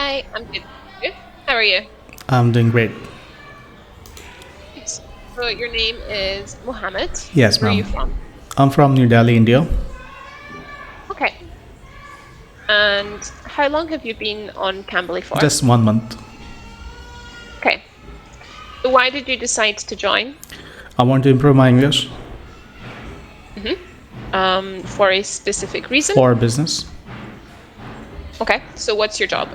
Hi, I'm good. Good. How are you? I'm doing great. So your name is Mohammed. Yes, Where are you ma'am. from? I'm from New Delhi, India. Okay. And how long have you been on Cambly for? Just 1 month. Okay. So why did you decide to join? I want to improve my English For a specific reason? for business. Okay. So what's your job?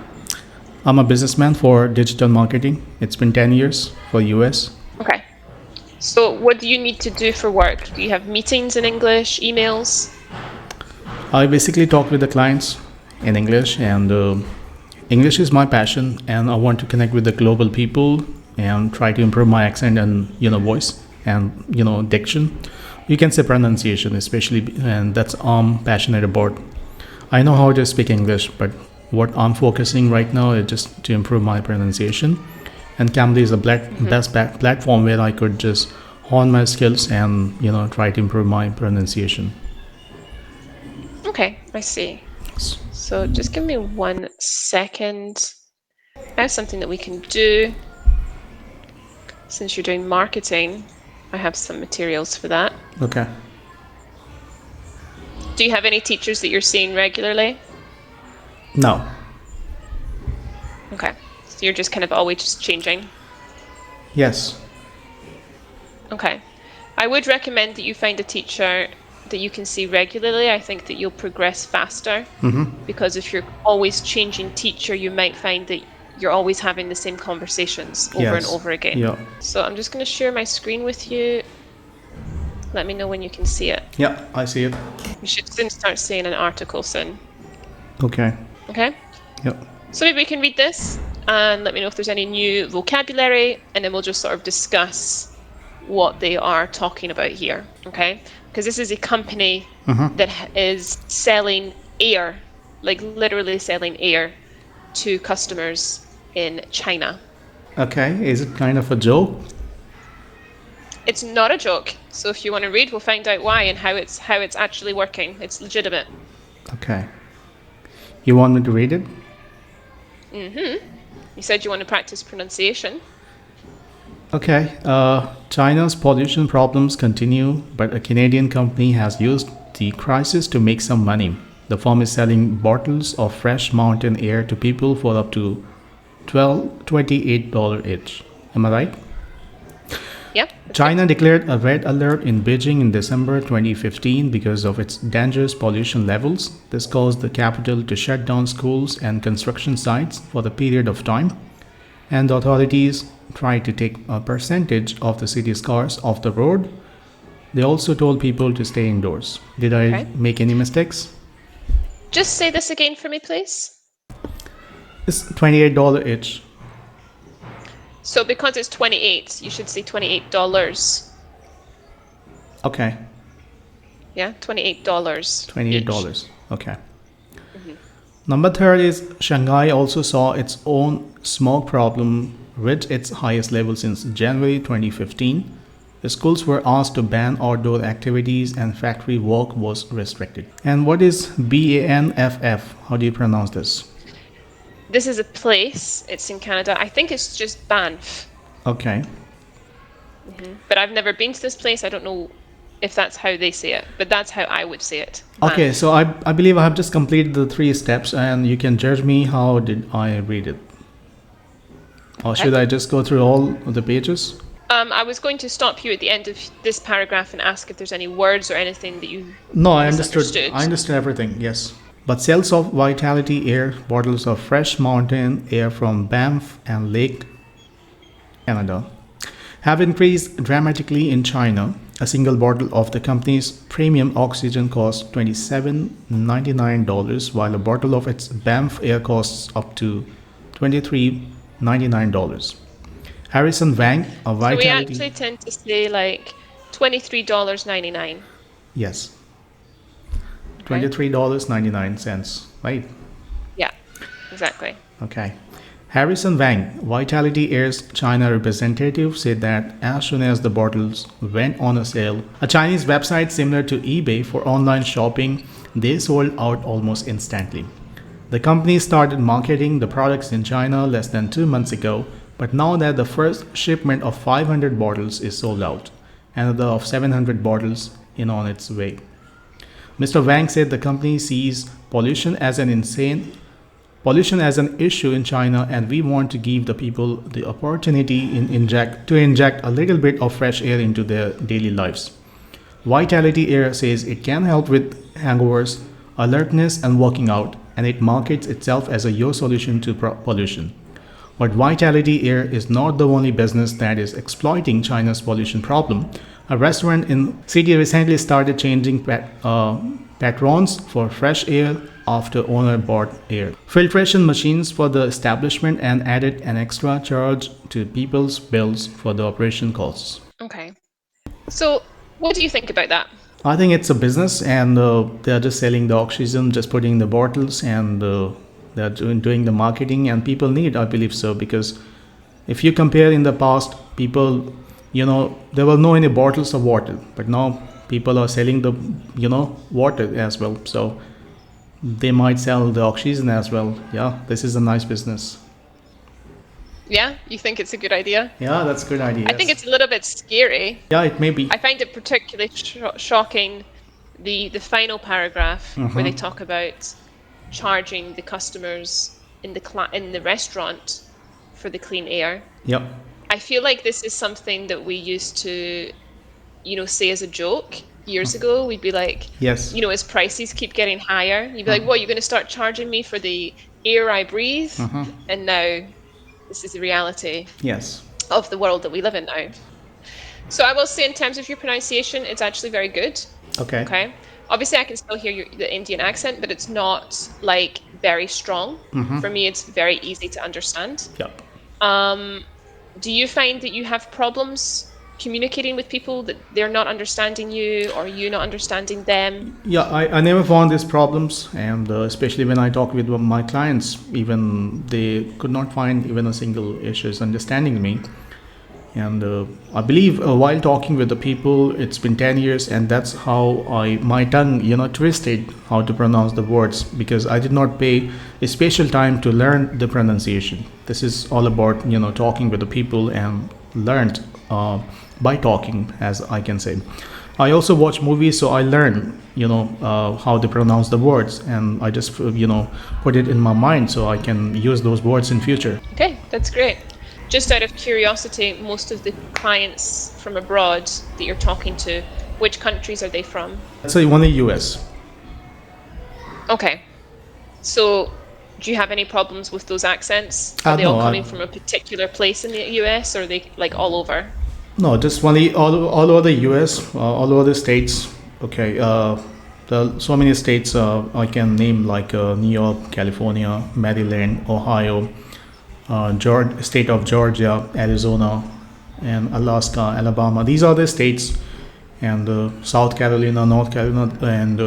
I'm a businessman for digital marketing. It's been 10 years for US. Okay. So what do you need to do for work? Do you have meetings in English, emails? I basically talk with the clients in English, and English is my passion, and I want to connect with the global people and try to improve my accent and voice and diction. You can say pronunciation, especially, and that's I'm passionate about. I know how to speak English, but what I'm focusing right now is just to improve my pronunciation. And Cambly is the best platform where I could just hone my skills and try to improve my pronunciation. Okay, I see. So just give me 1 second. I have something that we can do. Since you're doing marketing, I have some materials for that. Okay. Do you have any teachers that you're seeing regularly? No. Okay. So you're just kind of always just changing. Yes. Okay. I would recommend that you find a teacher that you can see regularly. I think that you'll progress faster because if you're always changing teacher, you might find that you're always having the same conversations over and Yes. over again. Yeah. So I'm just going to share my screen with you. Let me know when you can see it. Yeah, I see it. You should soon start seeing an article soon. Okay. Okay? Yep. So maybe we can read this and let me know if there's any new vocabulary, and then we'll just sort of discuss what they are talking about here, okay? Because this is a company that is selling air, like literally selling air to customers in China. Okay. Is it kind of a joke? It's not a joke. So if you want to read, we'll find out why and how it's actually working. It's legitimate. Okay. You want me to read it? You said you want to practice pronunciation. Okay. China's pollution problems continue, but a Canadian company has used the crisis to make some money. The firm is selling bottles of fresh mountain air to people for up to $28 each. Am I right? Yep. China declared a red alert in Beijing in December 2015 because of its dangerous pollution levels. This caused the capital to shut down schools and construction sites for the period of time, and the authorities tried to take a percentage of the city's cars off the road. They also told people to stay indoors. Did I Okay. make any mistakes? Just say this again for me, please. It's $28 each. So because it's 28, you should say $28. Okay, Yeah, $28. $28. Okay. Number third is Shanghai also saw its own smog problem reach its highest level since January 2015. The schools were asked to ban outdoor activities and factory work was restricted. And what is BANFF? How do you pronounce this? This is a place. It's in Canada. I think it's just Banff. Okay. But I've never been to this place. I don't know if that's how they say it, but that's how I would say it. Okay, Banff. so I believe I have just completed the 3 steps and you can judge me how did I read it. Or should I just go through all of the pages? I was going to stop you at the end of this paragraph and ask if there's any words or anything that you No, I understood. misunderstood. I understood everything, yes. But sales of Vitality Air bottles of fresh mountain air from Banff and Lake, Canada, have increased dramatically in China. A single bottle of the company's premium oxygen costs $27.99, while a bottle of its Banff air costs up to $23.99. Harrison Wang, a So we Vitality... actually tend to say like $23.99. Yes, Okay? $23.99, right? Yeah, exactly. Okay. Harrison Wang, Vitality Air's China representative, said that as soon as the bottles went on a sale, a Chinese website similar to eBay for online shopping, they sold out almost instantly. The company started marketing the products in China less than 2 months ago, but now that the first shipment of 500 bottles is sold out, another of 700 bottles is on its way. Mr. Wang said the company sees pollution as an issue in China, and we want to give the people the opportunity to inject a little bit of fresh air into their daily lives. Vitality Air says it can help with hangovers, alertness, and working out, and it markets itself as your solution to pollution. But Vitality Air is not the only business that is exploiting China's pollution problem. A restaurant in city recently started changing patrons for fresh air after owner bought air filtration machines for the establishment and added an extra charge to people's bills for the operation costs. Okay. So what do you think about that? I think it's a business, and they're just selling the oxygen, just putting the bottles, and they're doing the marketing, and people need, I believe so, because if you compare in the past, people, there were no any bottles of water, but now people are selling the, water as well. So they might sell the oxygen as well. Yeah, this is a nice business. Yeah, you think it's a good idea? Yeah, that's a good idea. I think it's a little bit scary. Yeah, it may be. I find it particularly shocking, the final paragraph where they talk about charging the customers in the restaurant for the clean air. Yep. I feel like this is something that we used to, say as a joke years ago. We'd be like, yes, as prices keep getting higher, you'd be like, what, you're going to start charging me for the air I breathe? And now this is the reality yes of the world that we live in now. So I will say, in terms of your pronunciation, it's actually very good. Okay. Obviously, I can still hear the Indian accent, but it's not like very strong. For me, it's very easy to understand. Yep. Do you find that you have problems communicating with people, that they're not understanding you or you not understanding them? Yeah, I never found these problems, and especially when I talk with my clients, even they could not find even a single issue understanding me. And I believe while talking with the people, it's been 10 years, and that's how my tongue, twisted how to pronounce the words, because I did not pay a special time to learn the pronunciation. This is all about, talking with the people and learned by talking, as I can say. I also watch movies, so I learn, how to pronounce the words, and I just, put it in my mind so I can use those words in future. Okay, that's great. Just out of curiosity, most of the clients from abroad that you're talking to, which countries are they from? I'd say only US. Okay. So do you have any problems with those accents? Are they all coming from a particular place in the US, or are they like all over? No, just only all over the US, all over the states. Okay. There are so many states I can name, like New York, California, Maryland, Ohio, state of Georgia, Arizona, and Alaska, Alabama. These are the states, and South Carolina, North Carolina, and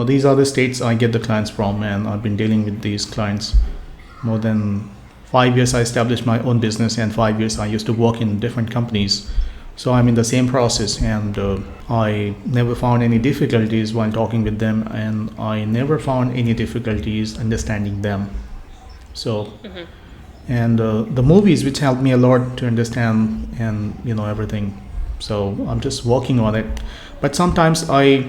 these are the states I get the clients from, and I've been dealing with these clients more than 5 years. I established my own business, and 5 years I used to work in different companies. So I'm in the same process, and I never found any difficulties while talking with them, and I never found any difficulties understanding them. So. And the movies, which helped me a lot to understand, and everything. So I'm just working on it. But sometimes I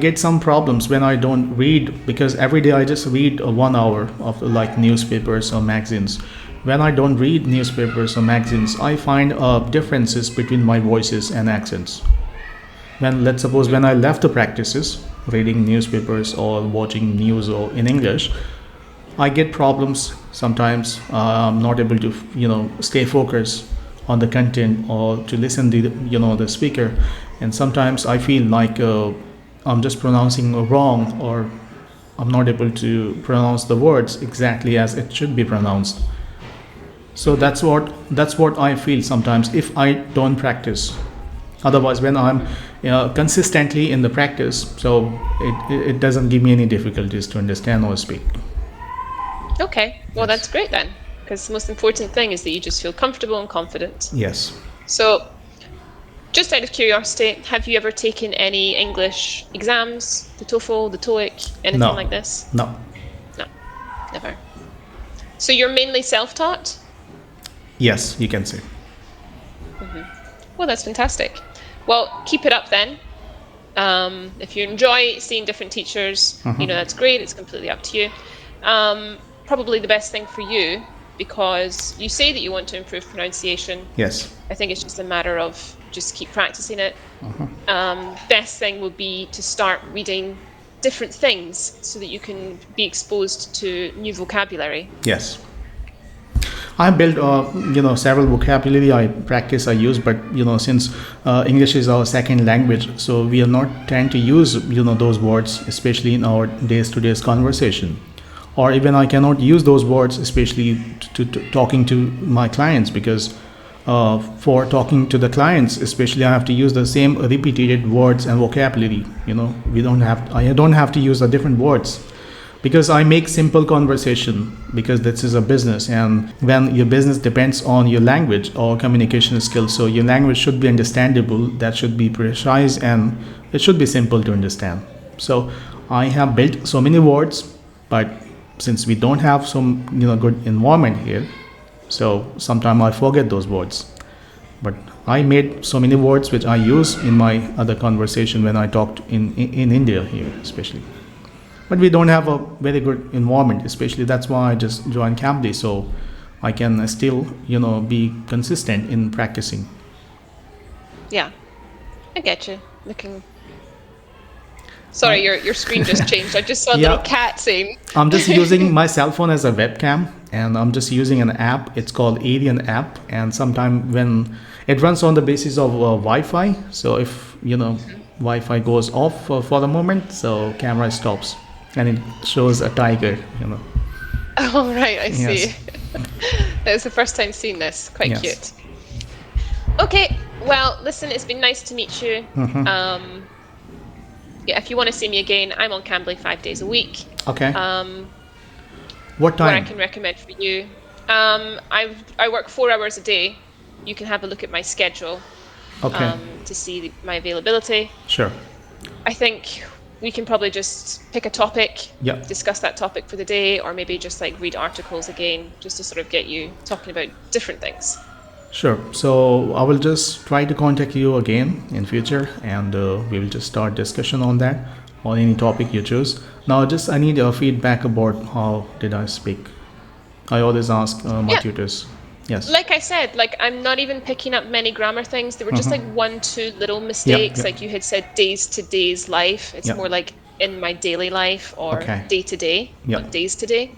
get some problems when I don't read, because every day I just read 1 hour of like newspapers or magazines. When I don't read newspapers or magazines, I find differences between my voices and accents. Let's suppose when I left the practices, reading newspapers or watching news or in English, I get problems sometimes. I'm not able to, stay focused on the content or to listen to the speaker, and sometimes I feel like I'm just pronouncing wrong, or I'm not able to pronounce the words exactly as it should be pronounced. So that's what I feel sometimes if I don't practice. Otherwise, when I'm consistently in the practice, so it doesn't give me any difficulties to understand or speak. Okay, well, that's great then, because the most important thing is that you just feel comfortable and confident. Yes. So, just out of curiosity, have you ever taken any English exams, the TOEFL, the TOEIC, anything like this? No. Never. So you're mainly self-taught? Yes, you can say. Well, that's fantastic. Well, keep it up then. If you enjoy seeing different teachers, that's great. It's completely up to you. Probably the best thing for you, because you say that you want to improve pronunciation. Yes. I think it's just a matter of just keep practicing it. Best thing would be to start reading different things so that you can be exposed to new vocabulary. Yes. I built, several vocabulary I practice, I use, but, since English is our second language, so we are not tend to use, those words, especially in our days-to-day conversation. Or even I cannot use those words, especially to talking to my clients, because for talking to the clients, especially I have to use the same repeated words and vocabulary. I don't have to use the different words. Because I make simple conversation, because this is a business, and when your business depends on your language or communication skills, so your language should be understandable, that should be precise, and it should be simple to understand. So I have built so many words, but since we don't have some good environment here, so sometimes I forget those words. But I made so many words which I use in my other conversation when I talked in India here, especially. But we don't have a very good environment, especially that's why I just joined Cambly, so I can still, be consistent in practicing. Yeah, I get you. Sorry, your screen just changed. I just saw a little cat saying. I'm just using my cell phone as a webcam, and I'm just using an app. It's called Alien app, and sometimes when it runs on the basis of Wi-Fi, so if Wi-Fi goes off for the moment, so camera stops. And it shows a tiger, Oh, right, I see. Yes. That was the first time seeing this. Quite Yes. cute. Okay, well, listen, it's been nice to meet you. If you want to see me again, I'm on Cambly 5 days a week. Okay. What What I time? can recommend for you. I work 4 hours a day. You can have a look at my schedule Okay. to see my availability. Sure. I think we can probably just pick a topic, Yeah. discuss that topic for the day, or maybe just like read articles again, just to sort of get you talking about different things. Sure. So I will just try to contact you again in future, and we will just start discussion on that, on any topic you choose. Now, I need your feedback about how did I speak. I always ask my tutors. Yes. Like I said, like I'm not even picking up many grammar things. There were just like 1-2 little mistakes. yeah. Like you had said days to days life. It's Yeah. more like in my daily life or Okay. day to day, Yeah. not days to day.